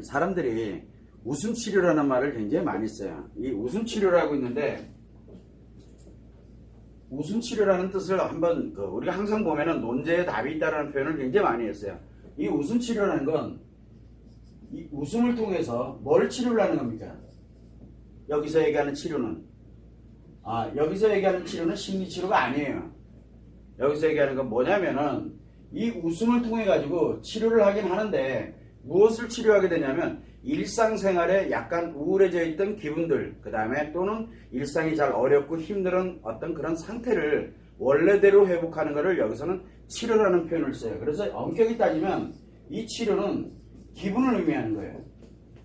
사람들이 웃음치료라는 말을 굉장히 많이 써요. 이 웃음치료라고 있는데, 웃음치료라는 뜻을 한번 우리가 항상 보면은 논제에 답이 있다라는 표현을 굉장히 많이 했어요. 이 웃음치료라는 건 이 웃음을 통해서 뭘 치료를 하는 겁니까? 여기서 얘기하는 치료는 여기서 얘기하는 치료는 심리치료가 아니에요. 여기서 얘기하는 건 뭐냐면은 이 웃음을 통해 가지고 치료를 하긴 하는데, 무엇을 치료하게 되냐면 일상생활에 약간 우울해져 있던 기분들, 그 다음에 또는 일상이 잘 어렵고 힘든 어떤 그런 상태를 원래대로 회복하는 것을 여기서는 치료라는 표현을 써요. 그래서 엄격히 따지면 이 치료는 기분을 의미하는 거예요.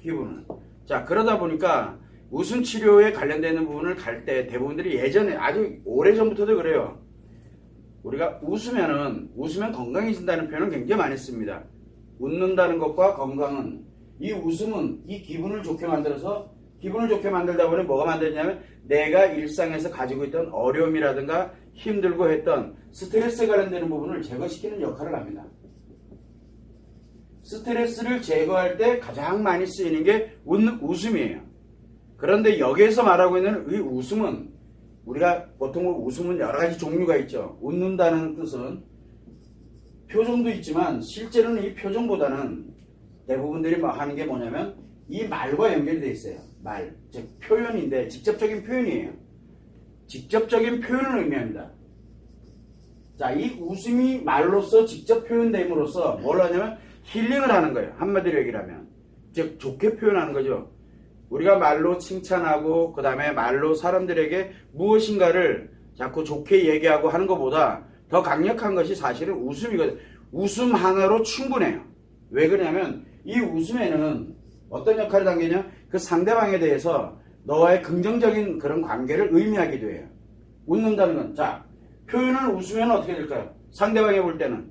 기분을. 자, 그러다 보니까 웃음 치료에 관련되는 부분을 갈 때 대부분들이 예전에 아주 오래전부터도 그래요. 우리가 웃으면 건강해진다는 표현을 굉장히 많이 씁니다. 웃는다는 것과 건강은, 이 웃음은 이 기분을 좋게 만들어서, 기분을 좋게 만들다 보니 뭐가 만들냐면 내가 일상에서 가지고 있던 어려움이라든가 힘들고 했던 스트레스에 관련되는 부분을 제거시키는 역할을 합니다. 스트레스를 제거할 때 가장 많이 쓰이는 게 웃음이에요. 그런데 여기에서 말하고 있는 이 웃음은, 우리가 보통 웃음은 여러 가지 종류가 있죠. 웃는다는 뜻은 표정도 있지만 실제로는 이 표정보다는 대부분들이 하는 게 뭐냐면 이 말과 연결이 되어 있어요. 말, 즉 표현인데 직접적인 표현이에요. 직접적인 표현을 의미합니다. 자, 이 웃음이 말로써 직접 표현됨으로써 뭘 하냐면 힐링을 하는 거예요. 한마디로 얘기를 하면. 즉 좋게 표현하는 거죠. 우리가 말로 칭찬하고 그 다음에 말로 사람들에게 무엇인가를 자꾸 좋게 얘기하고 하는 것보다 더 강력한 것이 사실은 웃음이거든요. 웃음 하나로 충분해요. 왜 그러냐면 이 웃음에는 어떤 역할을 당기냐, 그 상대방에 대해서 너와의 긍정적인 그런 관계를 의미하기도 해요. 웃는다는 건, 자, 표현을 웃으면 어떻게 될까요? 상대방이 볼 때는,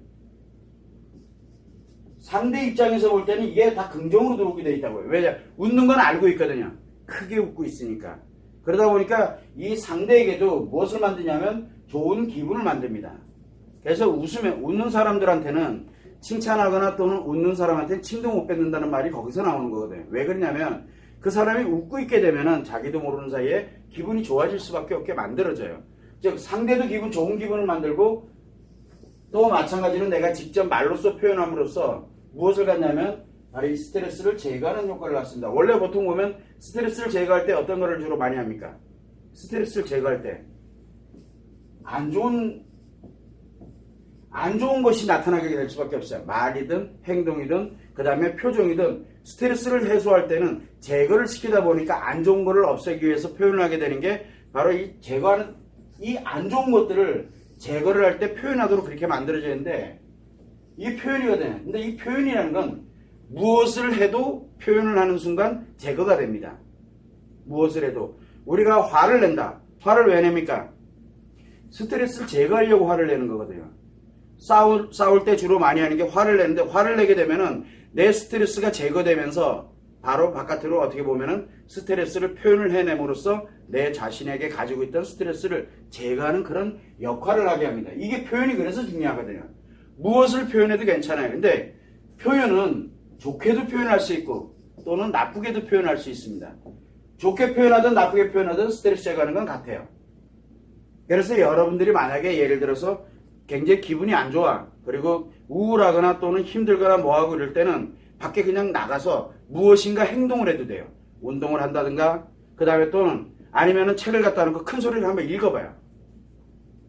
상대 입장에서 볼 때는 이게 다 긍정으로 들어오게 되어 있다고요. 왜냐? 웃는 건 알고 있거든요. 크게 웃고 있으니까. 그러다 보니까 이 상대에게도 무엇을 만드냐면 좋은 기분을 만듭니다. 그래서 웃는 사람들한테는 칭찬하거나 또는 웃는 사람한테는 침도 못 뱉는다는 말이 거기서 나오는 거거든요. 왜 그러냐면 그 사람이 웃고 있게 되면은 자기도 모르는 사이에 기분이 좋아질 수밖에 없게 만들어져요. 즉 상대도 좋은 기분을 만들고, 또 마찬가지로 내가 직접 말로써 표현함으로써 무엇을 갖냐면 바로 이 스트레스를 제거하는 효과를 갖습니다. 원래 보통 보면 스트레스를 제거할 때 어떤 거를 주로 많이 합니까? 스트레스를 제거할 때 안 좋은 것이 나타나게 될 수밖에 없어요. 말이든 행동이든 그 다음에 표정이든 스트레스를 해소할 때는 제거를 시키다 보니까 안 좋은 거를 없애기 위해서 표현을 하게 되는 게 바로 이 제거하는, 이 안 좋은 것들을 제거를 할 때 표현하도록 그렇게 만들어져 있는데, 이 표현이거든요. 근데 이 표현이라는 건 무엇을 해도 표현을 하는 순간 제거가 됩니다. 무엇을 해도. 우리가 화를 낸다. 화를 왜 냅니까? 스트레스를 제거하려고 화를 내는 거거든요. 싸울 때 주로 많이 하는 게 화를 내는데, 화를 내게 되면은 내 스트레스가 제거되면서 바로 바깥으로 어떻게 보면은 스트레스를 표현을 해냄으로써 내 자신에게 가지고 있던 스트레스를 제거하는 그런 역할을 하게 합니다. 이게 표현이 그래서 중요하거든요. 무엇을 표현해도 괜찮아요. 근데 표현은 좋게도 표현할 수 있고 또는 나쁘게도 표현할 수 있습니다. 좋게 표현하든 나쁘게 표현하든 스트레스 제거하는 건 같아요. 그래서 여러분들이 만약에 예를 들어서 굉장히 기분이 안 좋아, 그리고 우울하거나 또는 힘들거나 뭐하고 이럴 때는 밖에 그냥 나가서 무엇인가 행동을 해도 돼요. 운동을 한다든가, 그 다음에 또는 아니면은 책을 갖다 놓고 큰 소리를 한번 읽어봐요.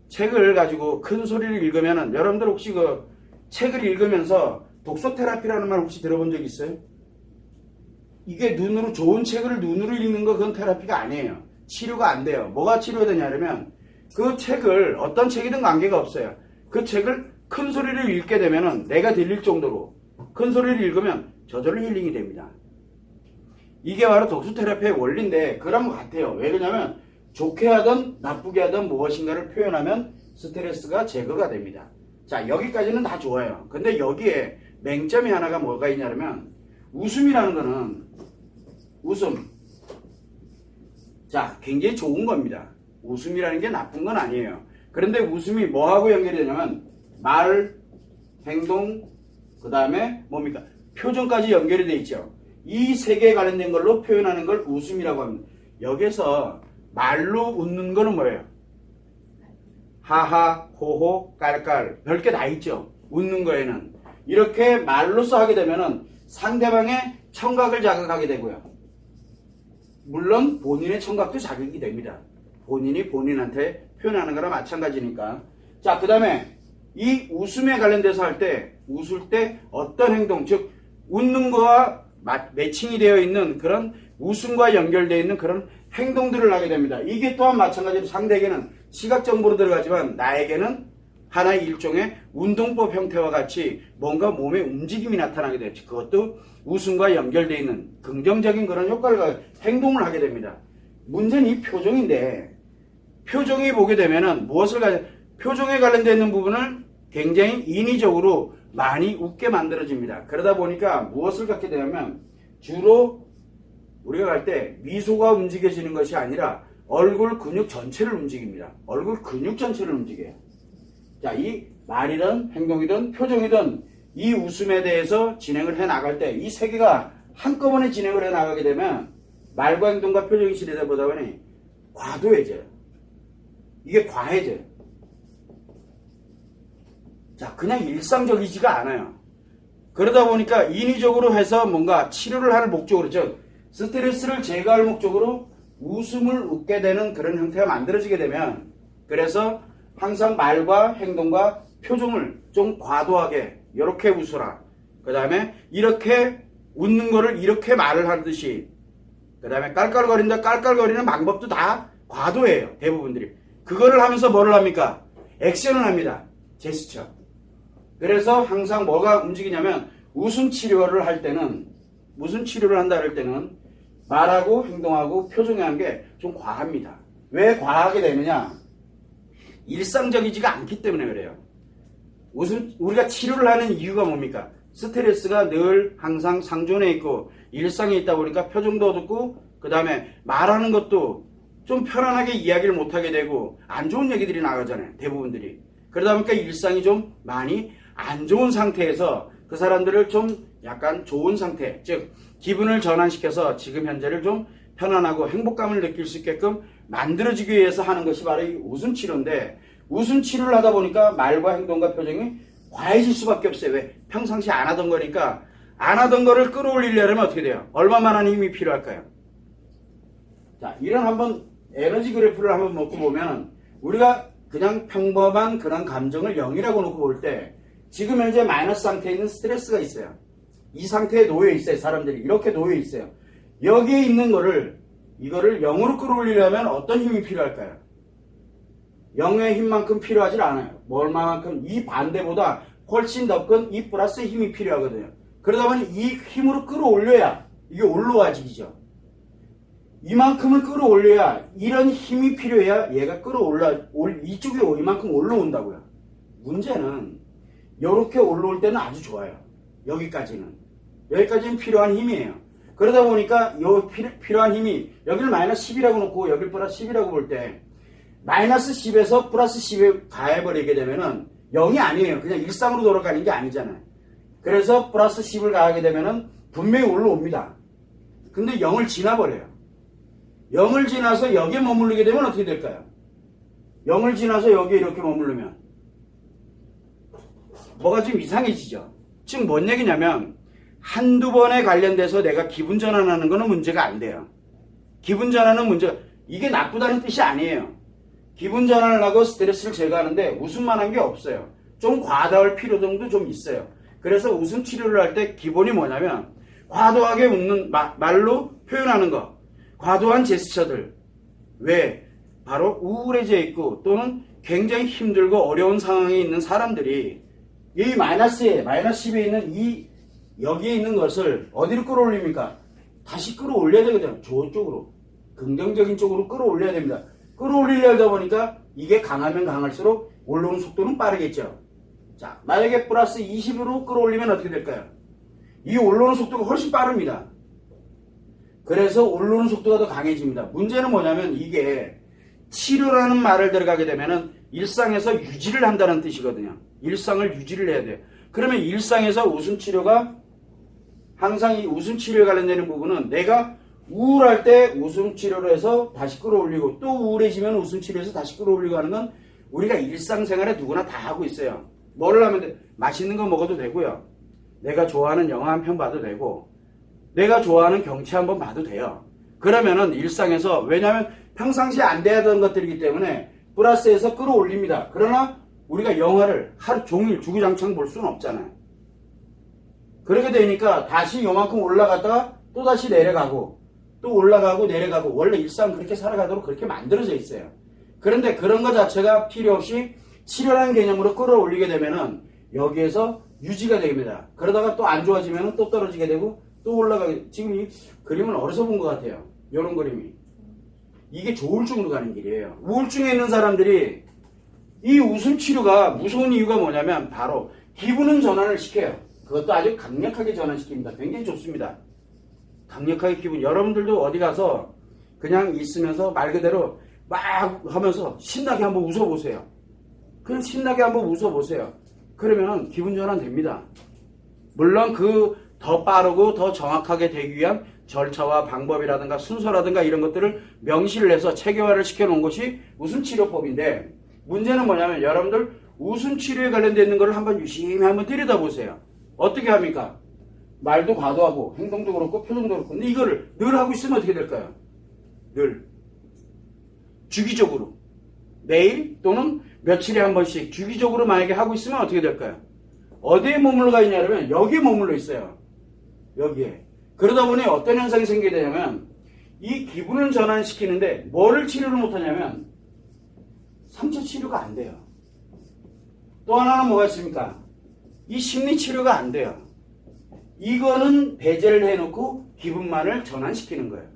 책을 가지고 큰 소리를 읽으면은, 여러분들 혹시 그 책을 읽으면서 독서 테라피라는 말 혹시 들어본 적 있어요? 이게 눈으로, 좋은 책을 눈으로 읽는 거 그건 테라피가 아니에요. 치료가 안 돼요. 뭐가 치료되냐면 그 책을, 어떤 책이든 관계가 없어요. 그 책을 큰 소리를 읽게 되면은 내가 들릴 정도로 큰 소리를 읽으면 저절로 힐링이 됩니다. 이게 바로 독서 테라피의 원리인데 그런 것 같아요. 왜 그러냐면 좋게 하든 나쁘게 하든 무엇인가를 표현하면 스트레스가 제거가 됩니다. 자, 여기까지는 다 좋아요. 근데 여기에 맹점이 하나가 뭐가 있냐면 웃음이라는 거는, 웃음, 자, 굉장히 좋은 겁니다. 웃음이라는 게 나쁜 건 아니에요. 그런데 웃음이 뭐하고 연결이 되냐면 말, 행동, 그 다음에 뭡니까? 표정까지 연결이 돼 있죠. 이 세 개에 관련된 걸로 표현하는 걸 웃음이라고 합니다. 여기서 말로 웃는 거는 뭐예요? 하하, 호호, 깔깔 별게 다 있죠. 웃는 거에는 이렇게 말로써 하게 되면은 상대방의 청각을 자극하게 되고요. 물론 본인의 청각도 자극이 됩니다. 본인이 본인한테 표현하는 거랑 마찬가지니까. 자, 그 다음에 이 웃음에 관련돼서 할 때 웃을 때 어떤 행동, 즉 웃는 거와 매칭이 되어 있는 그런 웃음과 연결되어 있는 그런 행동들을 하게 됩니다. 이게 또한 마찬가지로 상대에게는 시각정보로 들어가지만 나에게는 하나의 일종의 운동법 형태와 같이 뭔가 몸의 움직임이 나타나게 되죠. 그것도 웃음과 연결되어 있는 긍정적인 그런 효과를 행동을 하게 됩니다. 문제는 이 표정인데 표정이 보게 되면은 표정에 관련되어 있는 부분을 굉장히 인위적으로 많이 웃게 만들어집니다. 그러다 보니까 무엇을 갖게 되냐면 주로 우리가 갈 때 미소가 움직여지는 것이 아니라 얼굴 근육 전체를 움직입니다. 얼굴 근육 전체를 움직여요. 자, 이 말이든 행동이든 표정이든 이 웃음에 대해서 진행을 해 나갈 때 이 세 개가 한꺼번에 진행을 해 나가게 되면 말과 행동과 표정이 진행되다 보다 보니 과도해져요. 이게 과해져요. 자, 그냥 일상적이지가 않아요. 그러다 보니까 인위적으로 해서 뭔가 치료를 할 목적으로, 즉 스트레스를 제거할 목적으로 웃음을 웃게 되는 그런 형태가 만들어지게 되면, 그래서 항상 말과 행동과 표정을 좀 과도하게 이렇게 웃어라. 그 다음에 이렇게 웃는 거를 이렇게 말을 하듯이, 그 다음에 깔깔거린다 깔깔거리는 방법도 다 과도해요. 대부분들이. 그거를 하면서 뭐를 합니까? 액션을 합니다. 제스처. 그래서 항상 뭐가 움직이냐면 웃음 치료를 할 때는, 무슨 치료를 한다 할 때는 말하고 행동하고 표정이 하는 게 좀 과합니다. 왜 과하게 되느냐? 일상적이지가 않기 때문에 그래요. 우리가 치료를 하는 이유가 뭡니까? 스트레스가 늘 항상 상존해 있고 일상에 있다 보니까 표정도 어둡고 그 다음에 말하는 것도 좀 편안하게 이야기를 못하게 되고 안 좋은 얘기들이 나가잖아요. 대부분들이. 그러다 보니까 일상이 좀 많이 안 좋은 상태에서 그 사람들을 좀 약간 좋은 상태, 즉 기분을 전환시켜서 지금 현재를 좀 편안하고 행복감을 느낄 수 있게끔 만들어지기 위해서 하는 것이 바로 이 웃음치료인데, 웃음치료를 하다 보니까 말과 행동과 표정이 과해질 수밖에 없어요. 왜? 평상시 안 하던 거니까. 안 하던 거를 끌어올리려면 어떻게 돼요? 얼마만한 힘이 필요할까요? 자, 이런 한번 에너지 그래프를 한번 놓고 보면 우리가 그냥 평범한 그런 감정을 0이라고 놓고 볼 때 지금 현재 마이너스 상태에 있는 스트레스가 있어요. 이 상태에 놓여 있어요. 사람들이 이렇게 놓여 있어요. 여기에 있는 거를, 이거를 0으로 끌어올리려면 어떤 힘이 필요할까요? 0의 힘만큼 필요하지 않아요. 얼마만큼? 이 반대보다 훨씬 더 큰 이 플러스의 힘이 필요하거든요. 그러다 보니 이 힘으로 끌어올려야 이게 올라와지죠. 이만큼을 끌어올려야, 이런 힘이 필요해야 얘가 이쪽에 이만큼 올라온다고요. 문제는 이렇게 올라올 때는 아주 좋아요. 여기까지는 필요한 힘이에요. 그러다 보니까 필요한 힘이 여기를 마이너스 10이라고 놓고 여기를 플러스 10이라고 볼 때 마이너스 10에서 플러스 10에 가해버리게 되면은 0이 아니에요. 그냥 일상으로 돌아가는 게 아니잖아요. 그래서 플러스 10을 가하게 되면은 분명히 올라옵니다. 근데 0을 지나버려요. 0을 지나서 여기에 머무르게 되면 어떻게 될까요? 0을 지나서 여기에 이렇게 머무르면 뭐가 좀 이상해지죠. 즉 뭔 얘기냐면 한두 번에 관련돼서 내가 기분 전환하는 거는 문제가 안 돼요. 기분 전환은 문제가, 이게 나쁘다는 뜻이 아니에요. 기분 전환을 하고 스트레스를 제거하는데 웃음만 한 게 없어요. 좀 과다할 필요성도 좀 있어요. 그래서 웃음 치료를 할 때 기본이 뭐냐면 과도하게 웃는 말로 표현하는 것, 과도한 제스처들. 왜? 바로 우울해져 있고 또는 굉장히 힘들고 어려운 상황에 있는 사람들이 이 마이너스 10에 있는 여기에 있는 것을 어디로 끌어올립니까? 다시 끌어올려야 되거든요. 저쪽으로. 긍정적인 쪽으로 끌어올려야 됩니다. 끌어올리려다 보니까 이게 강하면 강할수록 올라오는 속도는 빠르겠죠. 자, 만약에 플러스 20으로 끌어올리면 어떻게 될까요? 이 올라오는 속도가 훨씬 빠릅니다. 그래서 올라오는 속도가 더 강해집니다. 문제는 뭐냐면 이게 치료라는 말을 들어가게 되면은 일상에서 유지를 한다는 뜻이거든요. 일상을 유지를 해야 돼요. 그러면 일상에서 웃음 치료가 항상 이 웃음 치료에 관련되는 부분은 내가 우울할 때 웃음 치료를 해서 다시 끌어올리고 또 우울해지면 웃음 치료해서 다시 끌어올리고 하는 건 우리가 일상생활에 누구나 다 하고 있어요. 뭐를 하면 돼? 맛있는 거 먹어도 되고요. 내가 좋아하는 영화 한 편 봐도 되고 내가 좋아하는 경치 한번 봐도 돼요. 그러면은 일상에서 왜냐하면 평상시에 안 되던 것들이기 때문에 플러스해서 끌어올립니다. 그러나 우리가 영화를 하루 종일 주구장창 볼 수는 없잖아요. 그렇게 되니까 다시 요만큼 올라갔다가 또 다시 내려가고 또 올라가고 내려가고 원래 일상 그렇게 살아가도록 그렇게 만들어져 있어요. 그런데 그런 것 자체가 필요 없이 치료라는 개념으로 끌어올리게 되면은 여기에서 유지가 됩니다. 그러다가 또 안 좋아지면은 또 떨어지게 되고 또 올라가게. 지금 이 그림은 어디서 본 것 같아요. 이런 그림이. 이게 조울증으로 가는 길이에요. 우울증에 있는 사람들이 이 웃음 치료가 무서운 이유가 뭐냐면 바로 기분은 전환을 시켜요. 그것도 아주 강력하게 전환시킵니다. 굉장히 좋습니다. 강력하게 기분. 여러분들도 어디 가서 그냥 있으면서 말 그대로 막 하면서 신나게 한번 웃어보세요. 그냥 신나게 한번 웃어보세요. 그러면은 기분 전환 됩니다. 물론 그 더 빠르고 더 정확하게 되기 위한 절차와 방법이라든가 순서라든가 이런 것들을 명시를 해서 체계화를 시켜놓은 것이 웃음치료법인데 문제는 뭐냐면 여러분들 웃음치료에 관련되어 있는 것을 한번 유심히 한번 들여다보세요. 어떻게 합니까? 말도 과도하고 행동도 그렇고 표정도 그렇고 근데 이거를 늘 하고 있으면 어떻게 될까요? 늘 주기적으로 매일 또는 며칠에 한 번씩 주기적으로 만약에 하고 있으면 어떻게 될까요? 어디에 머물러 있냐면 여기에 머물러 있어요. 여기에. 그러다 보니 어떤 현상이 생기게 되냐면 이 기분을 전환시키는데 뭐를 치료를 못하냐면 상처 치료가 안 돼요. 또 하나는 뭐가 있습니까? 이 심리 치료가 안 돼요. 이거는 배제를 해놓고 기분만을 전환시키는 거예요.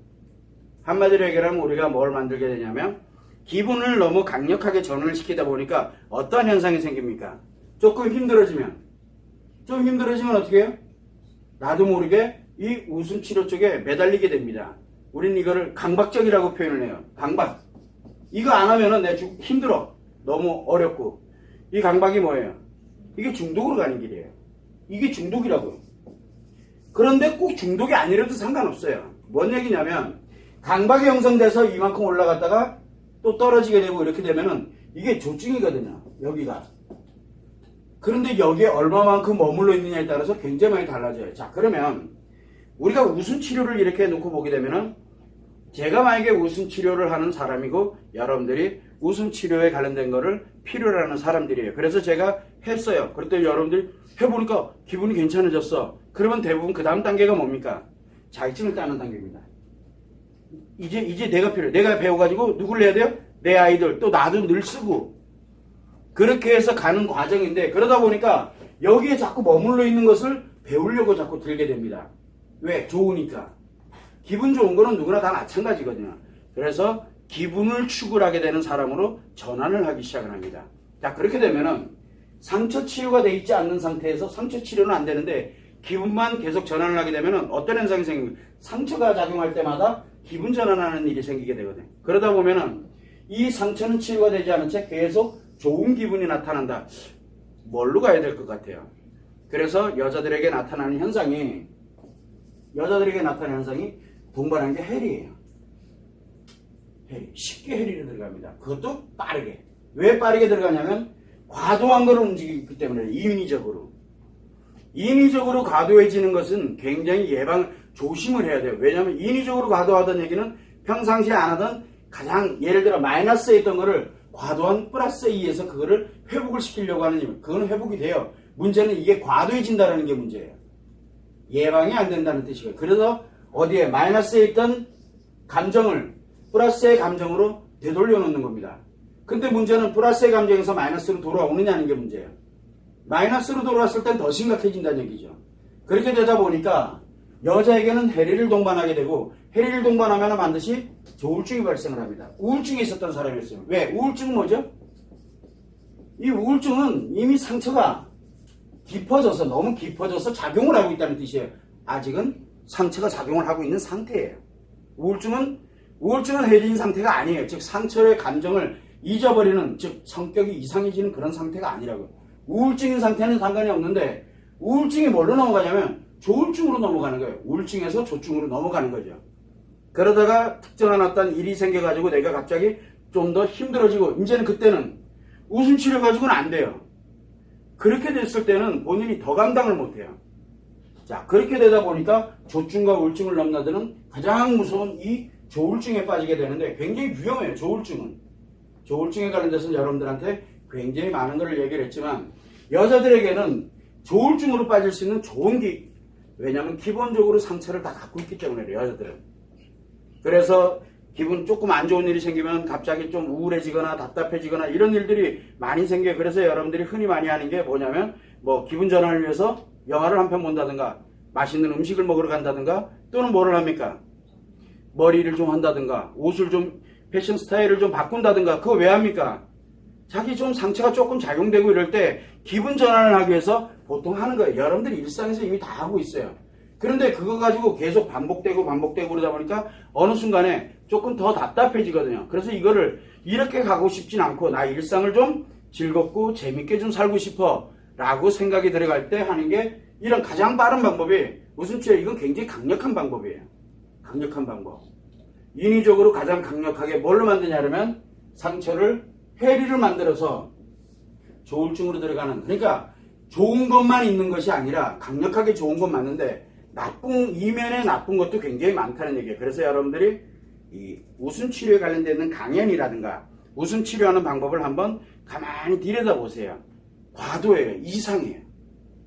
한마디로 얘기하면 우리가 뭘 만들게 되냐면 기분을 너무 강력하게 전환을 시키다 보니까 어떤 현상이 생깁니까? 조금 힘들어지면 어떻게 해요? 나도 모르게 이 웃음 치료 쪽에 매달리게 됩니다. 우린 이거를 강박적이라고 표현을 해요. 강박. 이거 안 하면은 내가 힘들어. 너무 어렵고. 이 강박이 뭐예요? 이게 중독으로 가는 길이에요. 이게 중독이라고요. 그런데 꼭 중독이 아니라도 상관없어요. 뭔 얘기냐면 강박이 형성돼서 이만큼 올라갔다가 또 떨어지게 되고 이렇게 되면은 이게 조증이거든요. 여기가. 그런데 여기에 얼마만큼 머물러 있느냐에 따라서 굉장히 많이 달라져요. 자, 그러면 우리가 웃음 치료를 이렇게 놓고 보게 되면은 제가 만약에 웃음 치료를 하는 사람이고 여러분들이 웃음 치료에 관련된 거를 필요로 하는 사람들이에요. 그래서 제가 했어요. 그랬더니 여러분들이 해보니까 기분이 괜찮아졌어. 그러면 대부분 그 다음 단계가 뭡니까? 자격증을 따는 단계입니다. 이제 내가 필요해. 내가 배워가지고 누굴 해야 돼요? 내 아이들 또 나도 늘 쓰고 그렇게 해서 가는 과정인데 그러다 보니까 여기에 자꾸 머물러 있는 것을 배우려고 자꾸 들게 됩니다. 왜? 좋으니까. 기분 좋은 거는 누구나 다 마찬가지거든요. 그래서 기분을 추구하게 되는 사람으로 전환을 하기 시작을 합니다. 자, 그렇게 되면은 상처 치료가 돼 있지 않는 상태에서 상처 치료는 안 되는데 기분만 계속 전환을 하게 되면은 어떤 현상이 생깁니까? 상처가 작용할 때마다 기분 전환하는 일이 생기게 되거든요. 그러다 보면은 이 상처는 치유가 되지 않은 채 계속 좋은 기분이 나타난다. 뭘로 가야 될 것 같아요? 그래서 여자들에게 나타나는 현상이 동반하는 게 해리예요. 해리. 쉽게 해리로 들어갑니다. 그것도 빠르게. 왜 빠르게 들어가냐면 과도한 걸 움직이기 때문에 인위적으로 과도해지는 것은 굉장히 조심을 해야 돼요. 왜냐하면 인위적으로 과도하던 얘기는 평상시에 안 하던 가장 예를 들어 마이너스에 있던 거를 과도한 플러스에 의해서 그거를 회복을 시키려고 하는 일. 그거는 회복이 돼요. 문제는 이게 과도해진다는 게 문제예요. 예방이 안 된다는 뜻이에요. 그래서 어디에 마이너스에 있던 감정을 플러스의 감정으로 되돌려 놓는 겁니다. 근데 문제는 플러스의 감정에서 마이너스로 돌아오느냐는 게 문제예요. 마이너스로 돌아왔을 땐 더 심각해진다는 얘기죠. 그렇게 되다 보니까 여자에게는 해리를 동반하게 되고 해리를 동반하면 반드시 우울증이 발생을 합니다. 우울증이 있었던 사람이었어요. 왜? 우울증은 뭐죠? 이 우울증은 이미 상처가 너무 깊어져서 작용을 하고 있다는 뜻이에요. 아직은 상처가 작용을 하고 있는 상태예요. 우울증은 해리인 상태가 아니에요. 즉 상처의 감정을 잊어버리는, 즉 성격이 이상해지는 그런 상태가 아니라고요. 우울증인 상태는 상관이 없는데 우울증이 뭘로 넘어가냐면 조울증으로 넘어가는 거예요. 우울증에서 조증으로 넘어가는 거죠. 그러다가 특정한 어떤 일이 생겨가지고 내가 갑자기 좀 더 힘들어지고 이제는 그때는 웃음 치료 가지고는 안 돼요. 그렇게 됐을 때는 본인이 더 감당을 못해요. 자, 그렇게 되다 보니까 조증과 우울증을 넘나드는 가장 무서운 이 조울증에 빠지게 되는데 굉장히 위험해요. 조울증은. 조울증에 관련돼서는 여러분들한테 굉장히 많은 걸 얘기를 했지만 여자들에게는 조울증으로 빠질 수 있는 좋은 왜냐하면 기본적으로 상처를 다 갖고 있기 때문에 그래요. 여자들은. 그래서 기분 조금 안 좋은 일이 생기면 갑자기 좀 우울해지거나 답답해지거나 이런 일들이 많이 생겨요. 그래서 여러분들이 흔히 많이 하는 게 뭐냐면 뭐 기분 전환을 위해서 영화를 한 편 본다든가 맛있는 음식을 먹으러 간다든가 또는 뭐를 합니까? 머리를 좀 한다든가 옷을 좀 패션 스타일을 좀 바꾼다든가 그거 왜 합니까? 자기 좀 상처가 조금 작용되고 이럴 때 기분 전환을 하기 위해서 보통 하는 거예요. 여러분들이 일상에서 이미 다 하고 있어요. 그런데 그거 가지고 계속 반복되고 그러다 보니까 어느 순간에 조금 더 답답해지거든요. 그래서 이거를 이렇게 가고 싶진 않고 나 일상을 좀 즐겁고 재밌게 좀 살고 싶어 라고 생각이 들어갈 때 하는 게 이런 가장 빠른 방법이 웃음치료. 이건 굉장히 강력한 방법이에요. 강력한 방법. 인위적으로 가장 강력하게 뭘로 만드냐면 상처를 해리를 만들어서 조울증으로 들어가는, 그러니까 좋은 것만 있는 것이 아니라 강력하게 좋은 건 맞는데 이면에 나쁜 것도 굉장히 많다는 얘기예요. 그래서 여러분들이 이 웃음치료에 관련된 강연이라든가 웃음치료하는 방법을 한번 가만히 들여다보세요. 과도해요. 이상해요.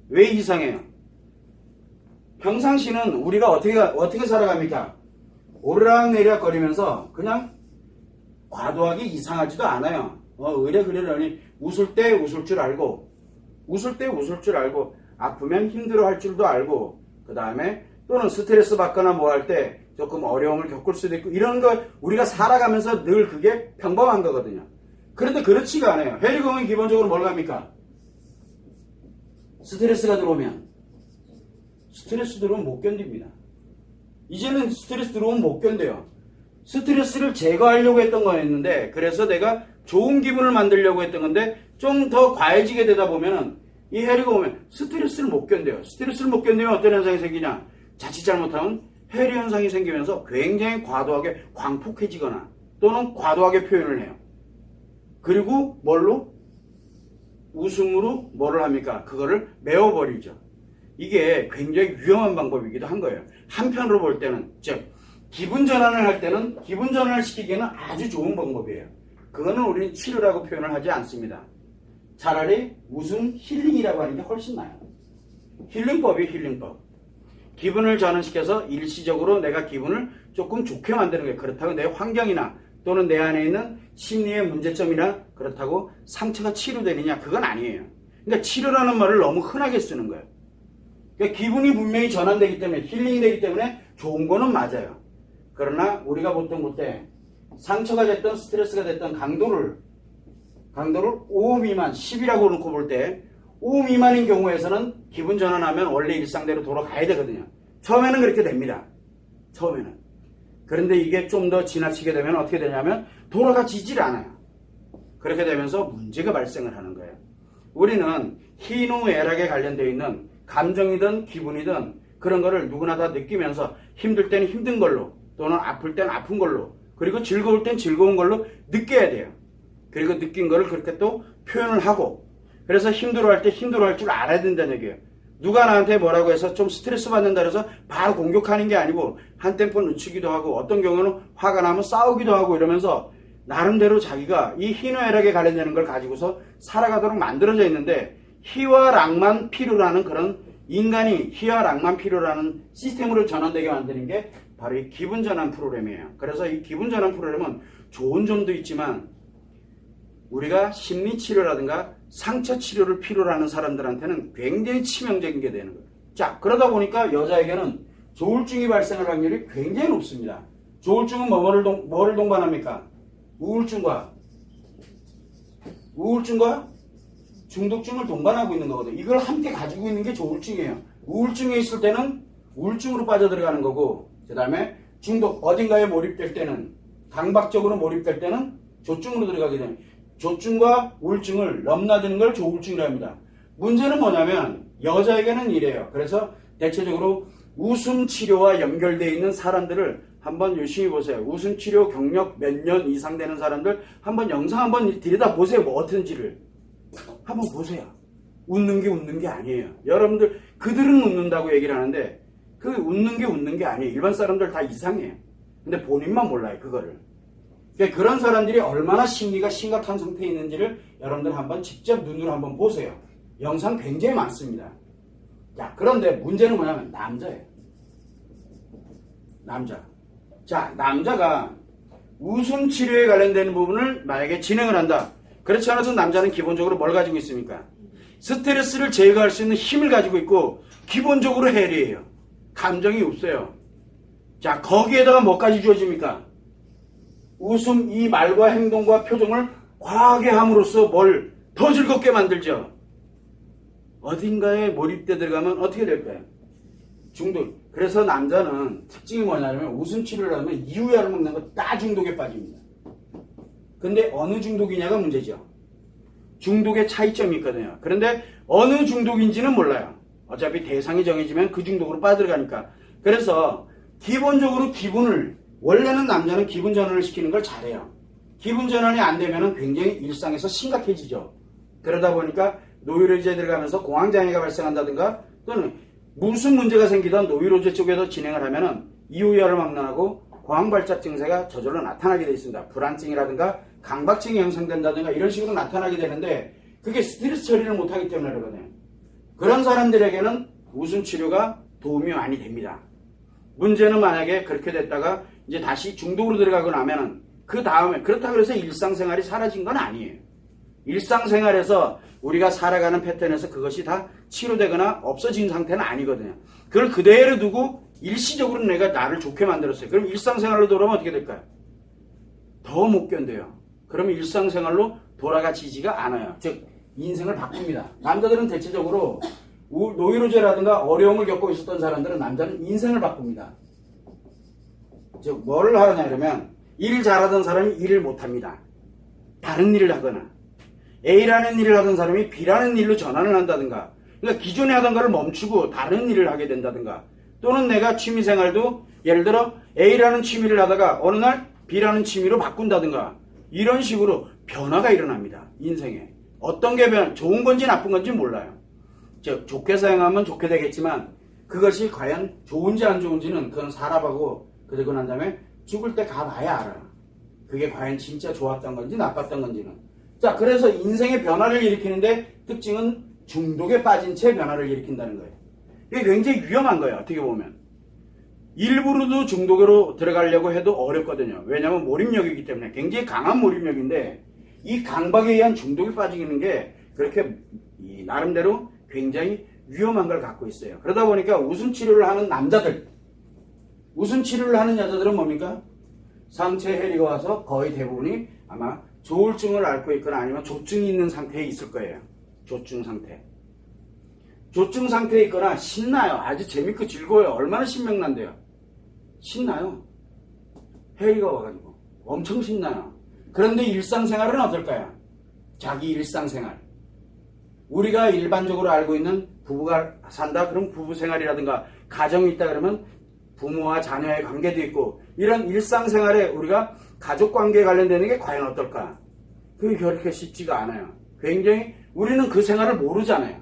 왜 이상해요? 평상시는 우리가 어떻게 살아갑니까? 오르락내리락 거리면서 그냥 과도하게 이상하지도 않아요. 의뢰그러니 웃을 때 웃을 줄 알고 아프면 힘들어 할 줄도 알고 그 다음에 또는 스트레스 받거나 뭐 할 때 조금 어려움을 겪을 수도 있고 이런 거 우리가 살아가면서 늘 그게 평범한 거거든요. 그런데 그렇지가 않아요. 해리공은 기본적으로 뭘 합니까? 스트레스가 들어오면 못 견딥니다. 이제는 스트레스 들어오면 못 견뎌요. 스트레스를 제거하려고 했던 거였는데 그래서 내가 좋은 기분을 만들려고 했던 건데 좀 더 과해지게 되다 보면은 이 해리가 오면 스트레스를 못 견뎌요. 스트레스를 못 견디면 어떤 현상이 생기냐? 자칫 잘못하면 해리 현상이 생기면서 굉장히 과도하게 광폭해지거나 또는 과도하게 표현을 해요. 그리고 뭘로? 웃음으로 뭐를 합니까? 그거를 메워버리죠. 이게 굉장히 위험한 방법이기도 한 거예요. 한편으로 볼 때는, 즉 기분 전환을 할 때는 기분 전환을 시키기에는 아주 좋은 방법이에요. 그거는 우리는 치료라고 표현을 하지 않습니다. 차라리 웃음 힐링이라고 하는 게 훨씬 나아요. 힐링법이 힐링법. 기분을 전환시켜서 일시적으로 내가 기분을 조금 좋게 만드는 거예요. 그렇다고 내 환경이나 또는 내 안에 있는 심리의 문제점이나 그렇다고 상처가 치료되느냐? 그건 아니에요. 그러니까 치료라는 말을 너무 흔하게 쓰는 거예요. 그러니까 기분이 분명히 전환되기 때문에 힐링이 되기 때문에 좋은 거는 맞아요. 그러나 우리가 보통 그때 상처가 됐던 스트레스가 됐던 강도를 5 미만 10이라고 놓고 볼 때 5 미만인 경우에서는 기분 전환하면 원래 일상대로 돌아가야 되거든요. 처음에는 그렇게 됩니다. 처음에는. 그런데 이게 좀 더 지나치게 되면 어떻게 되냐면 돌아가지질 않아요. 그렇게 되면서 문제가 발생을 하는 거예요. 우리는 희노애락에 관련되어 있는 감정이든 기분이든 그런 거를 누구나 다 느끼면서 힘들 때는 힘든 걸로 또는 아플 때는 아픈 걸로 그리고 즐거울 땐 즐거운 걸로 느껴야 돼요. 그리고 느낀 거를 그렇게 또 표현을 하고 그래서 힘들어할 때 힘들어할 줄 알아야 된다는 얘기예요. 누가 나한테 뭐라고 해서 좀 스트레스 받는다 그래서 바로 공격하는 게 아니고 한 템포 늦추기도 하고 어떤 경우는 화가 나면 싸우기도 하고 이러면서 나름대로 자기가 이 희노애락에 관련되는 걸 가지고서 살아가도록 만들어져 있는데 희와 락만 필요로 하는 그런 인간이 희와 락만 필요로 하는 시스템으로 전환되게 만드는 게 바로 이 기분 전환 프로그램이에요. 그래서 이 기분 전환 프로그램은 좋은 점도 있지만 우리가 심리 치료라든가 상처 치료를 필요로 하는 사람들한테는 굉장히 치명적인 게 되는 거예요. 자, 그러다 보니까 여자에게는 조울증이 발생할 확률이 굉장히 높습니다. 조울증은 뭐를 동반합니까? 우울증과 중독증을 동반하고 있는 거거든요. 이걸 함께 가지고 있는 게 조울증이에요. 우울증에 있을 때는 우울증으로 빠져들어가는 거고 그 다음에 중독, 어딘가에 몰입될 때는 강박적으로 몰입될 때는 조증으로 들어가게 됩니다. 조증과 우울증을 넘나드는 걸 조울증이라고 합니다. 문제는 뭐냐면 여자에게는 이래요. 그래서 대체적으로 웃음 치료와 연결되어 있는 사람들을 한번 열심히 보세요. 웃음 치료 경력 몇 년 이상 되는 사람들 한번 영상 한번 들여다 보세요. 뭐 어떤지를 한번 보세요. 웃는 게 아니에요. 여러분들 그들은 웃는다고 얘기를 하는데 그 웃는 게 아니에요. 일반 사람들 다 이상해요. 근데 본인만 몰라요. 그거를. 그러니까 그런 사람들이 얼마나 심리가 심각한 상태에 있는지를 여러분들 한번 직접 눈으로 한번 보세요. 영상 굉장히 많습니다. 자, 그런데 문제는 뭐냐면 남자예요. 남자. 자, 남자가 웃음 치료에 관련된 부분을 만약에 진행을 한다. 그렇지 않아도 남자는 기본적으로 뭘 가지고 있습니까? 스트레스를 제거할 수 있는 힘을 가지고 있고 기본적으로 해리해요. 감정이 없어요. 자, 거기에다가 뭐까지 주어집니까? 웃음, 이 말과 행동과 표정을 과하게 함으로써 뭘 더 즐겁게 만들죠. 어딘가에 몰입돼 들어가면 어떻게 될까요? 중독. 그래서 남자는 특징이 뭐냐면 웃음 치료를 하면 이유야를 먹는 거 다 중독에 빠집니다. 근데 어느 중독이냐가 문제죠. 중독의 차이점이 있거든요. 그런데 어느 중독인지는 몰라요. 어차피 대상이 정해지면 그 중독으로 빠져가니까. 그래서 기본적으로 기분을, 원래는 남자는 기분 전환을 시키는 걸 잘해요. 기분 전환이 안 되면 굉장히 일상에서 심각해지죠. 그러다 보니까 노이로제에 들어가면서 공황장애가 발생한다든가 또는 무슨 문제가 생기던 노이로제 쪽에서 진행을 하면은 이후열을 막론하고 공황발작 증세가 저절로 나타나게 되어 있습니다. 불안증이라든가 강박증이 형성된다든가 이런 식으로 나타나게 되는데 그게 스트레스 처리를 못하기 때문에 그러거든요. 그런 사람들에게는 웃음 치료가 도움이 많이 됩니다. 문제는 만약에 그렇게 됐다가 이제 다시 중독으로 들어가고 나면은 그 다음에 그렇다고 해서 일상생활이 사라진 건 아니에요. 일상생활에서 우리가 살아가는 패턴에서 그것이 다 치료되거나 없어진 상태는 아니거든요. 그걸 그대로 두고 일시적으로 내가 나를 좋게 만들었어요. 그럼 일상생활로 돌아오면 어떻게 될까요? 더 못 견뎌요. 그러면 일상생활로 돌아가지지가 않아요. 즉 인생을 바꿉니다. 남자들은 대체적으로 노이로제라든가 어려움을 겪고 있었던 사람들은 남자는 인생을 바꿉니다. 즉 뭐를 하느냐 그러면 일 잘하던 사람이 일을 못합니다. 다른 일을 하거나 A라는 일을 하던 사람이 B라는 일로 전환을 한다든가 그러니까 기존에 하던 거를 멈추고 다른 일을 하게 된다든가 또는 내가 취미생활도 예를 들어 A라는 취미를 하다가 어느 날 B라는 취미로 바꾼다든가 이런 식으로 변화가 일어납니다. 인생에. 어떤 게 좋은 건지 나쁜 건지 몰라요. 즉 좋게 사용하면 좋게 되겠지만 그것이 과연 좋은지 안 좋은지는 그건 살아보고 그러고 난 다음에 죽을 때 가봐야 알아. 그게 과연 진짜 좋았던 건지 나빴던 건지는. 자, 그래서 인생의 변화를 일으키는데 특징은 중독에 빠진 채 변화를 일으킨다는 거예요. 이게 굉장히 위험한 거예요. 어떻게 보면. 일부러도 중독으로 들어가려고 해도 어렵거든요. 왜냐하면 몰입력이기 때문에 굉장히 강한 몰입력인데 이 강박에 의한 중독에 빠지는 게 그렇게 나름대로 굉장히 위험한 걸 갖고 있어요. 그러다 보니까 웃음 치료를 하는 남자들, 웃음 치료를 하는 여자들은 뭡니까? 상체 해리가 와서 거의 대부분이 아마 조울증을 앓고 있거나 아니면 조증이 있는 상태에 있을 거예요. 조증 상태. 조증 상태에 있거나 신나요. 아주 재밌고 즐거워요. 얼마나 신명난데요. 신나요. 해리가 와가지고 엄청 신나요. 그런데 일상생활은 어떨까요? 자기 일상생활. 우리가 일반적으로 알고 있는 부부가 산다 그럼 부부생활이라든가 가정이 있다 그러면 부모와 자녀의 관계도 있고 이런 일상생활에 우리가 가족관계에 관련되는 게 과연 어떨까? 그게 그렇게 쉽지가 않아요. 굉장히 우리는 그 생활을 모르잖아요.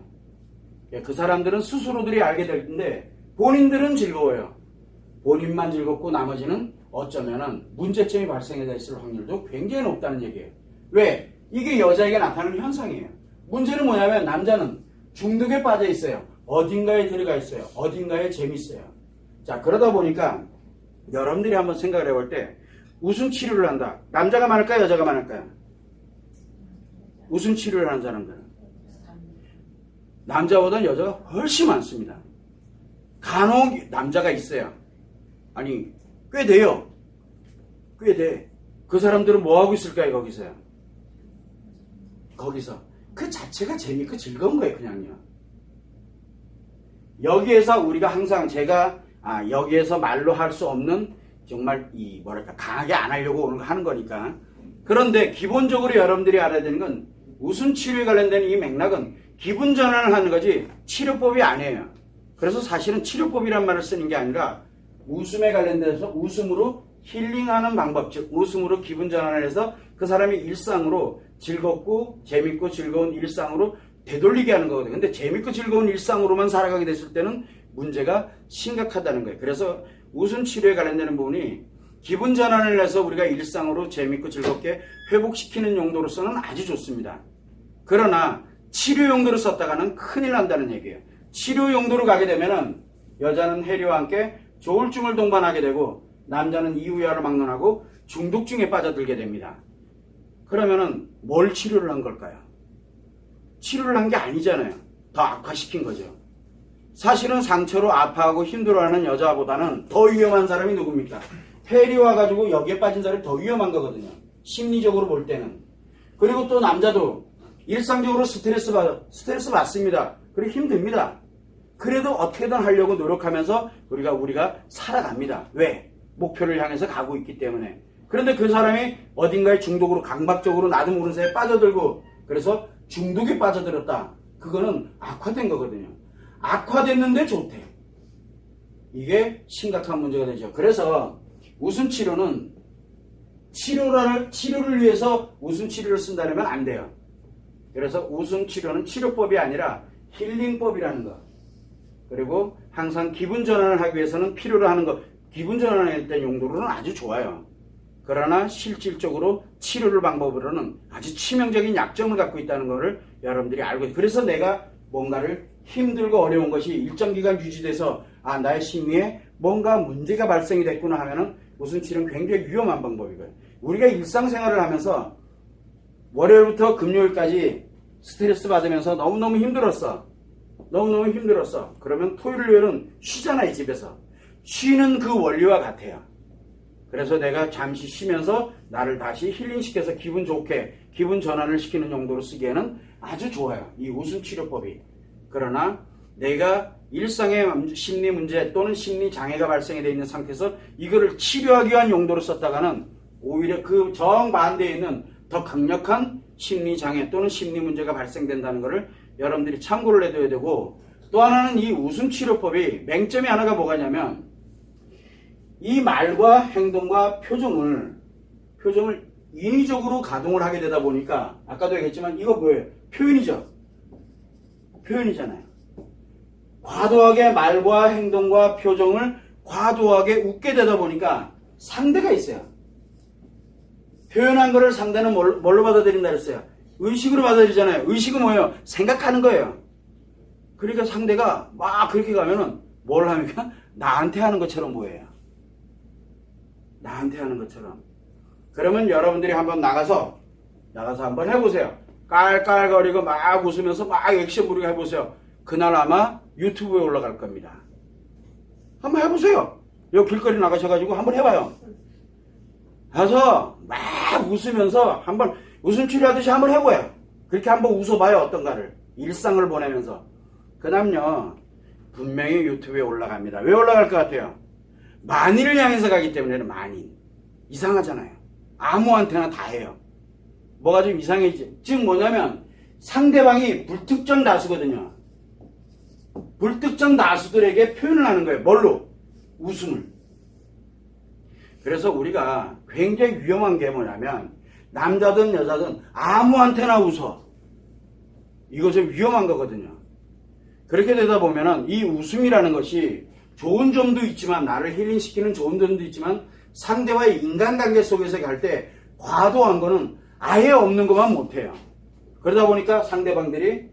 그 사람들은 스스로들이 알게 될 텐데 본인들은 즐거워요. 본인만 즐겁고 나머지는 어쩌면은 문제점이 발생해 있을 확률도 굉장히 높다는 얘기예요. 왜? 이게 여자에게 나타나는 현상이에요. 문제는 뭐냐면 남자는 중독에 빠져 있어요. 어딘가에 들어가 있어요. 어딘가에 재밌어요. 자, 그러다 보니까 여러분들이 한번 생각을 해볼 때 웃음 치료를 한다. 남자가 많을까요? 여자가 많을까요? 웃음 치료를 하는 사람들은 남자보다는 여자가 훨씬 많습니다. 간혹 남자가 있어요. 아니 꽤 돼요. 꽤 돼. 그 사람들은 뭐 하고 있을까요? 거기서 그 자체가 재밌고 즐거운 거예요. 그냥요. 여기에서 우리가 항상 제가 여기에서 말로 할 수 없는 정말 강하게 안 하려고 오늘 하는 거니까. 그런데 기본적으로 여러분들이 알아야 되는 건 웃음 치료에 관련된 이 맥락은 기분 전환을 하는 거지 치료법이 아니에요. 그래서 사실은 치료법이란 말을 쓰는 게 아니라 웃음에 관련돼서 웃음으로 힐링하는 방법, 즉 웃음으로 기분 전환을 해서 그 사람이 일상으로 즐겁고 재밌고 즐거운 일상으로 되돌리게 하는 거거든요. 근데 재밌고 즐거운 일상으로만 살아가게 됐을 때는 문제가 심각하다는 거예요. 그래서 웃음 치료에 관련되는 부분이 기분 전환을 해서 우리가 일상으로 재밌고 즐겁게 회복시키는 용도로서는 아주 좋습니다. 그러나 치료 용도로 썼다가는 큰일 난다는 얘기예요. 치료 용도로 가게 되면은 여자는 해리와 함께 조울증을 동반하게 되고 남자는 이유야를 막론하고 중독증에 빠져들게 됩니다. 그러면은 뭘 치료를 한 걸까요? 치료를 한 게 아니잖아요. 더 악화시킨 거죠. 사실은 상처로 아파하고 힘들어하는 여자보다는 더 위험한 사람이 누굽니까? 해리와 가지고 여기에 빠진 사람이 더 위험한 거거든요. 심리적으로 볼 때는. 그리고 또 남자도 일상적으로 스트레스 받습니다. 그리고 힘듭니다. 그래도 어떻게든 하려고 노력하면서 우리가 살아갑니다. 왜? 목표를 향해서 가고 있기 때문에. 그런데 그 사람이 어딘가에 중독으로 강박적으로 나도 모르는 사이에 빠져들고 그래서 중독에 빠져들었다. 그거는 악화된 거거든요. 악화됐는데 좋대. 이게 심각한 문제가 되죠. 그래서 웃음 치료는 치료를 위해서 웃음 치료를 쓴다면 안 돼요. 그래서 웃음 치료는 치료법이 아니라 힐링법이라는 거. 그리고 항상 기분 전환을 하기 위해서는 필요로 하는 것. 기분 전환에 대한 용도로는 아주 좋아요. 그러나 실질적으로 치료를 방법으로는 아주 치명적인 약점을 갖고 있다는 것을 여러분들이 알고 있어요. 그래서 내가 뭔가를 힘들고 어려운 것이 일정 기간 유지돼서 나의 심리에 뭔가 문제가 발생이 됐구나 하면은 웃음 치료는 굉장히 위험한 방법이고요. 우리가 일상생활을 하면서 월요일부터 금요일까지 스트레스 받으면서 너무너무 힘들었어. 그러면 토요일, 일요일은 쉬잖아요, 집에서. 쉬는 그 원리와 같아요. 그래서 내가 잠시 쉬면서 나를 다시 힐링시켜서 기분 좋게, 기분 전환을 시키는 용도로 쓰기에는 아주 좋아요. 이 웃음 치료법이. 그러나 내가 일상의 심리 문제 또는 심리 장애가 발생이 되어 있는 상태에서 이거를 치료하기 위한 용도로 썼다가는 오히려 그 정반대에 있는 더 강력한 심리 장애 또는 심리 문제가 발생된다는 것을 여러분들이 참고를 해둬야 되고, 또 하나는 이 웃음 치료법이 맹점이 하나가 뭐가 있냐면 이 말과 행동과 표정을 인위적으로 가동을 하게 되다 보니까 아까도 얘기했지만 이거 뭐예요? 표현이잖아요. 과도하게 말과 행동과 표정을 과도하게 웃게 되다 보니까 상대가 있어요. 표현한 거를 상대는 뭘로 받아들인다 그랬어요? 의식으로 받아들이잖아요. 의식은 뭐예요? 생각하는 거예요. 그러니까 상대가 막 그렇게 가면은 뭘 합니까? 나한테 하는 것처럼 보여요. 나한테 하는 것처럼. 그러면 여러분들이 한번 나가서 한번 해보세요. 깔깔거리고 막 웃으면서 막 액션 부리고 해보세요. 그날 아마 유튜브에 올라갈 겁니다. 한번 해보세요. 여기 길거리 나가셔가지고 한번 해봐요. 가서 막 웃으면서 한번 웃음 치료하듯이 한번 해봐요. 그렇게 한번 웃어봐요. 어떤가를. 일상을 보내면서. 그 다음요, 분명히 유튜브에 올라갑니다. 왜 올라갈 것 같아요? 만인을 향해서 가기 때문에는 만인. 이상하잖아요. 아무한테나 다 해요. 뭐가 좀 이상해지지. 즉 뭐냐면 상대방이 불특정 다수거든요. 불특정 다수들에게 표현을 하는 거예요. 뭘로? 웃음을. 그래서 우리가 굉장히 위험한 게 뭐냐면 남자든 여자든 아무한테나 웃어. 이거 좀 위험한 거거든요. 그렇게 되다 보면은 이 웃음이라는 것이 좋은 점도 있지만, 나를 힐링시키는 좋은 점도 있지만 상대와의 인간관계 속에서 갈 때 과도한 거는 아예 없는 것만 못해요. 그러다 보니까 상대방들이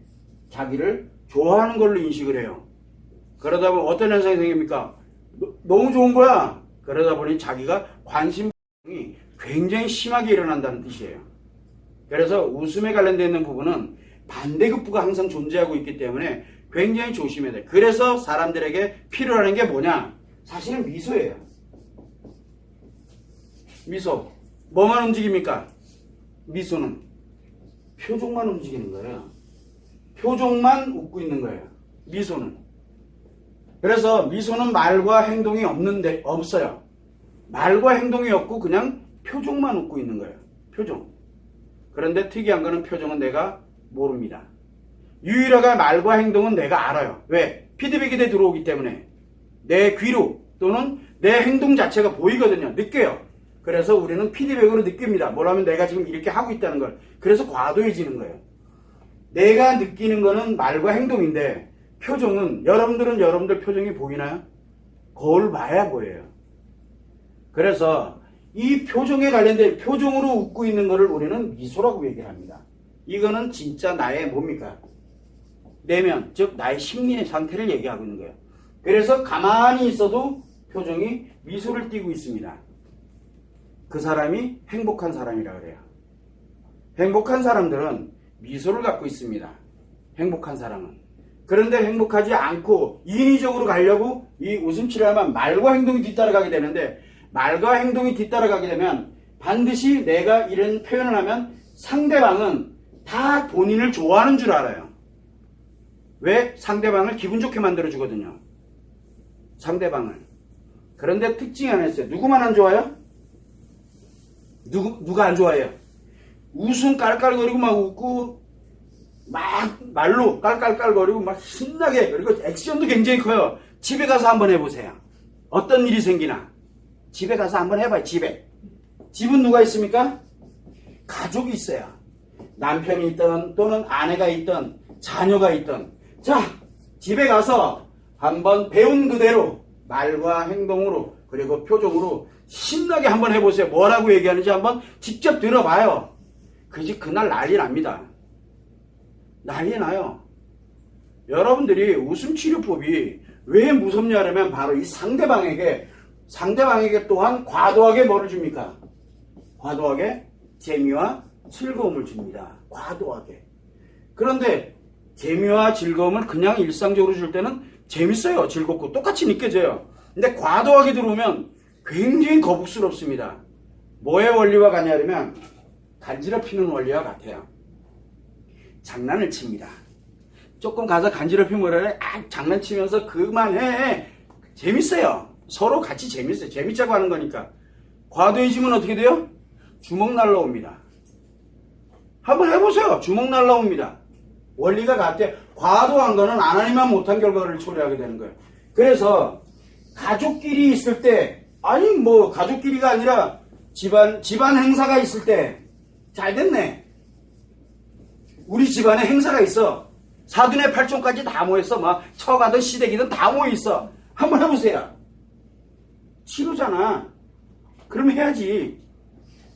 자기를 좋아하는 걸로 인식을 해요. 그러다 보면 어떤 현상이 생깁니까? 너무 좋은 거야. 그러다 보니 자기가 관심이 굉장히 심하게 일어난다는 뜻이에요. 그래서 웃음에 관련되어 있는 부분은 반대급부가 항상 존재하고 있기 때문에 굉장히 조심해야 돼요. 그래서 사람들에게 필요한 게 뭐냐? 사실은 미소예요. 미소. 뭐만 움직입니까? 미소는 표정만 움직이는 거예요. 표정만 웃고 있는 거예요. 미소는. 그래서 미소는 말과 행동이 없어요. 말과 행동이 없고 그냥 표정만 웃고 있는 거예요. 표정. 그런데 특이한 거는 표정은 내가 모릅니다. 유일하게 말과 행동은 내가 알아요. 왜? 피드백이 돼 들어오기 때문에 내 귀로 또는 내 행동 자체가 보이거든요. 느껴요. 그래서 우리는 피드백으로 느낍니다. 뭐라면 내가 지금 이렇게 하고 있다는 걸. 그래서 과도해지는 거예요. 내가 느끼는 거는 말과 행동인데 표정은 여러분들 표정이 보이나요? 거울 봐야 보여요. 그래서 이 표정에 관련된 표정으로 웃고 있는 거를 우리는 미소라고 얘기를 합니다. 이거는 진짜 나의 뭡니까? 내면, 즉 나의 심리의 상태를 얘기하고 있는 거예요. 그래서 가만히 있어도 표정이 미소를 띠고 있습니다. 그 사람이 행복한 사람이라 그래요. 행복한 사람들은 미소를 갖고 있습니다. 행복한 사람은. 그런데 행복하지 않고 인위적으로 가려고 이 웃음치를 하면 말과 행동이 뒤따라가게 되는데, 말과 행동이 뒤따라가게 되면 반드시 내가 이런 표현을 하면 상대방은 다 본인을 좋아하는 줄 알아요. 왜? 상대방을 기분 좋게 만들어 주거든요. 상대방을. 그런데 특징이 하나 있어요. 누구만 안 좋아요? 누가 안 좋아해요? 웃음 깔깔거리고 막 웃고 막 말로 깔깔깔거리고 막 신나게, 그리고 액션도 굉장히 커요. 집에 가서 한번 해보세요. 어떤 일이 생기나. 집에 가서 한번 해봐요. 집은 누가 있습니까? 가족이 있어요. 남편이 있든 또는 아내가 있든 자녀가 있든. 자, 집에 가서 한번 배운 그대로 말과 행동으로 그리고 표정으로 신나게 한번 해보세요. 뭐라고 얘기하는지 한번 직접 들어봐요. 그날 난리 납니다. 난리 나요. 여러분들이 웃음치료법이 왜 무섭냐면 바로 이 상대방에게 또한 과도하게 뭐를 줍니까? 과도하게 재미와 즐거움을 줍니다. 과도하게. 그런데 재미와 즐거움을 그냥 일상적으로 줄 때는 재밌어요. 즐겁고 똑같이 느껴져요. 근데 과도하게 들어오면 굉장히 거북스럽습니다. 뭐의 원리와 같냐면 간지럽히는 원리와 같아요. 장난을 칩니다. 조금 가서 간지럽히면 뭐래? 장난치면서 그만해. 재밌어요. 서로 같이 재밌어요. 재밌자고 하는 거니까. 과도해지면 어떻게 돼요? 주먹 날라옵니다. 한번 해보세요. 주먹 날라옵니다. 원리가 같아요. 과도한 거는 안 하니만 못한 결과를 초래하게 되는 거예요. 그래서 가족끼리 있을 때, 가족끼리가 아니라 집안 행사가 있을 때, 잘 됐네. 우리 집안에 행사가 있어. 사돈의 팔촌까지 다 모였어. 막 처가든 시댁이든 다 모여있어. 한번 해보세요. 치료잖아. 그럼 해야지.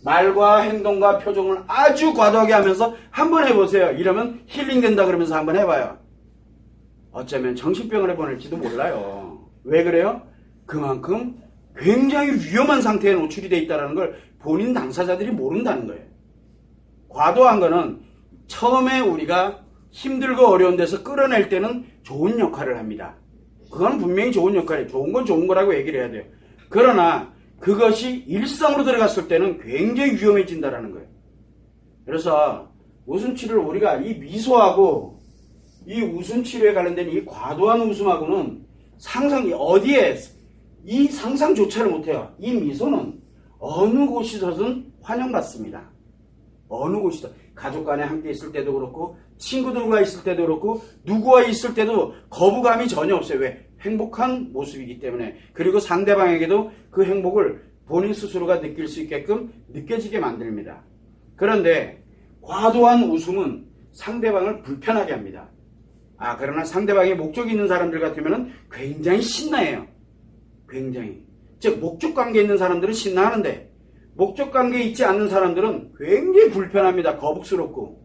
말과 행동과 표정을 아주 과도하게 하면서 한번 해보세요. 이러면 힐링된다 그러면서 한번 해봐요. 어쩌면 정신병원에 보낼지도 몰라요. 왜 그래요? 그만큼 굉장히 위험한 상태에 노출이 돼 있다는 걸 본인 당사자들이 모른다는 거예요. 과도한 거는 처음에 우리가 힘들고 어려운 데서 끌어낼 때는 좋은 역할을 합니다. 그건 분명히 좋은 역할이에요. 좋은 건 좋은 거라고 얘기를 해야 돼요. 그러나 그것이 일상으로 들어갔을 때는 굉장히 위험해진다는 거예요. 그래서 웃음치료를 우리가 이 미소하고 이 웃음치료에 관련된 이 과도한 웃음하고는 이 상상조차를 못해요. 이 미소는 어느 곳이서든 환영받습니다. 어느 곳이든. 가족 간에 함께 있을 때도 그렇고 친구들과 있을 때도 그렇고 누구와 있을 때도 거부감이 전혀 없어요. 왜? 행복한 모습이기 때문에. 그리고 상대방에게도 그 행복을 본인 스스로가 느낄 수 있게끔 느껴지게 만듭니다. 그런데 과도한 웃음은 상대방을 불편하게 합니다. 그러나 상대방의 목적이 있는 사람들 같으면 굉장히 신나해요. 굉장히. 즉 목적관계에 있는 사람들은 신나하는데 목적관계에 있지 않는 사람들은 굉장히 불편합니다. 거북스럽고.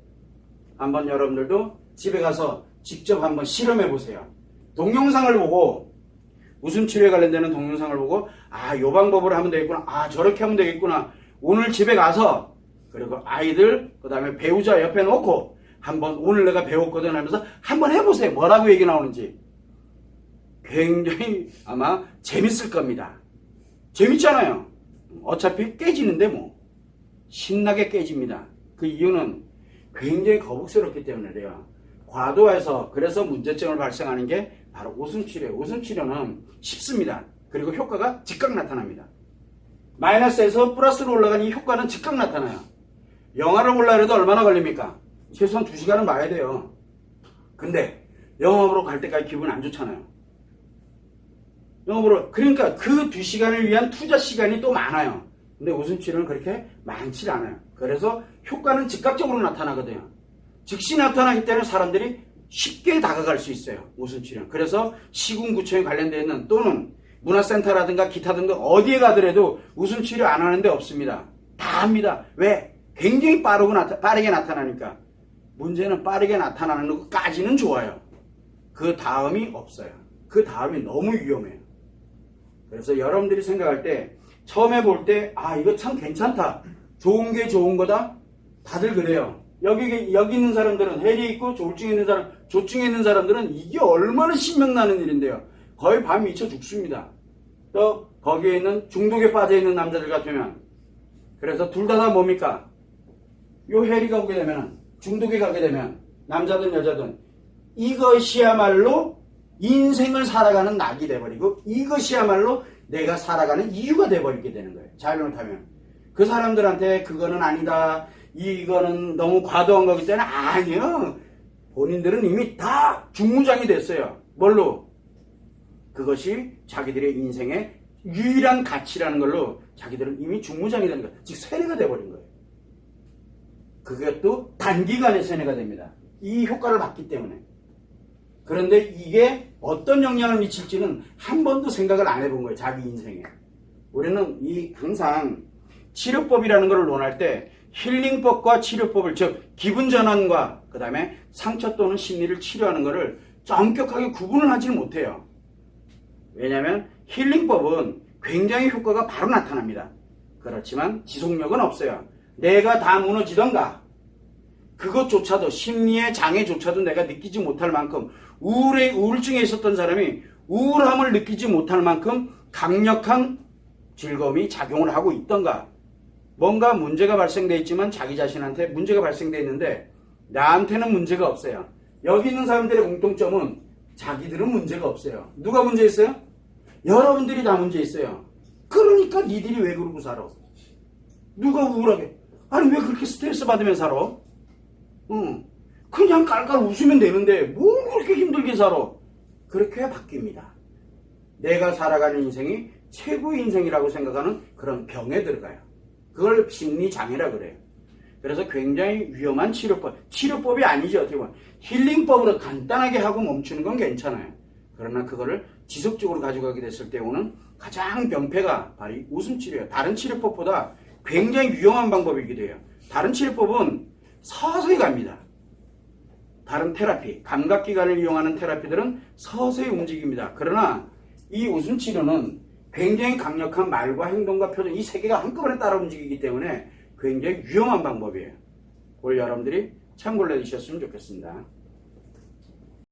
한번 여러분들도 집에 가서 직접 한번 실험해 보세요. 동영상을 보고 웃음치료에 관련되는 동영상을 보고 요 방법으로 하면 되겠구나. 저렇게 하면 되겠구나. 오늘 집에 가서 그리고 아이들 그 다음에 배우자 옆에 놓고 한번 오늘 내가 배웠거든 하면서 한번 해보세요. 뭐라고 얘기 나오는지. 굉장히 아마 재밌을 겁니다. 재밌잖아요. 어차피 깨지는데 신나게 깨집니다. 그 이유는 굉장히 거북스럽기 때문에 그래요. 과도해서 그래서 문제점을 발생하는 게 바로 웃음치료예요. 웃음치료는 쉽습니다. 그리고 효과가 즉각 나타납니다. 마이너스에서 플러스로 올라가는 이 효과는 즉각 나타나요. 영화를 보려고 해도 얼마나 걸립니까? 최소한 2시간은 봐야 돼요. 근데 영업으로 갈 때까지 기분 안 좋잖아요. 영업으로, 그러니까 그 2시간을 위한 투자 시간이 또 많아요. 근데 웃음치료는 그렇게 많지 않아요. 그래서 효과는 즉각적으로 나타나거든요. 즉시 나타나기 때문에 사람들이 쉽게 다가갈 수 있어요. 웃음치료는. 그래서 시군구청에 관련되어 있는 또는 문화센터라든가 기타 등등 어디에 가더라도 웃음치료 안 하는 데 없습니다. 다 합니다. 왜? 굉장히 빠르게 나타나니까. 문제는 빠르게 나타나는 것까지는 좋아요. 그 다음이 없어요. 그 다음이 너무 위험해요. 그래서 여러분들이 생각할 때 처음에 볼 때 이거 참 괜찮다. 좋은 게 좋은 거다. 다들 그래요. 여기 있는 사람들은 해리 있고 조증에 있는 사람들은 이게 얼마나 신명나는 일인데요. 거의 밤 미쳐 죽습니다. 또 거기에 있는 중독에 빠져 있는 남자들 같으면 그래서 둘 다 뭡니까? 요 해리가 오게 되면 중독에 가게 되면 남자든 여자든 이것이야말로 인생을 살아가는 낙이 돼버리고 이것이야말로 내가 살아가는 이유가 돼버리게 되는 거예요. 잘못하면 그 사람들한테 그거는 아니다, 이거는 너무 과도한 거기 때문에 아니요. 본인들은 이미 다 중무장이 됐어요. 뭘로? 그것이 자기들의 인생의 유일한 가치라는 걸로 자기들은 이미 중무장이 되는 거예요. 즉 세뇌가 돼버린 거예요. 그것도 단기간에 세뇌가 됩니다. 이 효과를 받기 때문에. 그런데 이게 어떤 영향을 미칠지는 한 번도 생각을 안 해본 거예요. 자기 인생에. 우리는 항상 치료법이라는 것을 논할 때 힐링법과 치료법을, 즉 기분 전환과 그 다음에 상처 또는 심리를 치료하는 것을 엄격하게 구분을 하지 못해요. 왜냐하면 힐링법은 굉장히 효과가 바로 나타납니다. 그렇지만 지속력은 없어요. 내가 다 무너지던가 그것조차도 심리의 장애조차도 내가 느끼지 못할 만큼 우울증에 있었던 사람이 우울함을 느끼지 못할 만큼 강력한 즐거움이 작용을 하고 있던가, 뭔가 문제가 발생되어 있지만 자기 자신한테 문제가 발생되어 있는데 나한테는 문제가 없어요. 여기 있는 사람들의 공통점은 자기들은 문제가 없어요. 누가 문제 있어요? 여러분들이 다 문제 있어요. 그러니까 니들이 왜 그러고 살아? 누가 우울하게? 아니 왜 그렇게 스트레스 받으면 살아? 그냥 깔깔 웃으면 되는데 뭘 그렇게 힘들게 살아? 그렇게 바뀝니다. 내가 살아가는 인생이 최고의 인생이라고 생각하는 그런 병에 들어가요. 그걸 심리장애라 그래요. 그래서 굉장히 위험한 치료법이 아니죠. 어떻게 보면 힐링법으로 간단하게 하고 멈추는 건 괜찮아요. 그러나 그거를 지속적으로 가져가게 됐을 때 오는 가장 병폐가 바로 이 웃음치료예요. 다른 치료법보다 굉장히 위험한 방법이기도 해요. 다른 치료법은 서서히 갑니다. 다른 테라피, 감각기관을 이용하는 테라피들은 서서히 움직입니다. 그러나 이 웃음치료는 굉장히 강력한 말과 행동과 표정, 이 세 개가 한꺼번에 따라 움직이기 때문에 굉장히 위험한 방법이에요. 그걸 여러분들이 참고를 해주셨으면 좋겠습니다.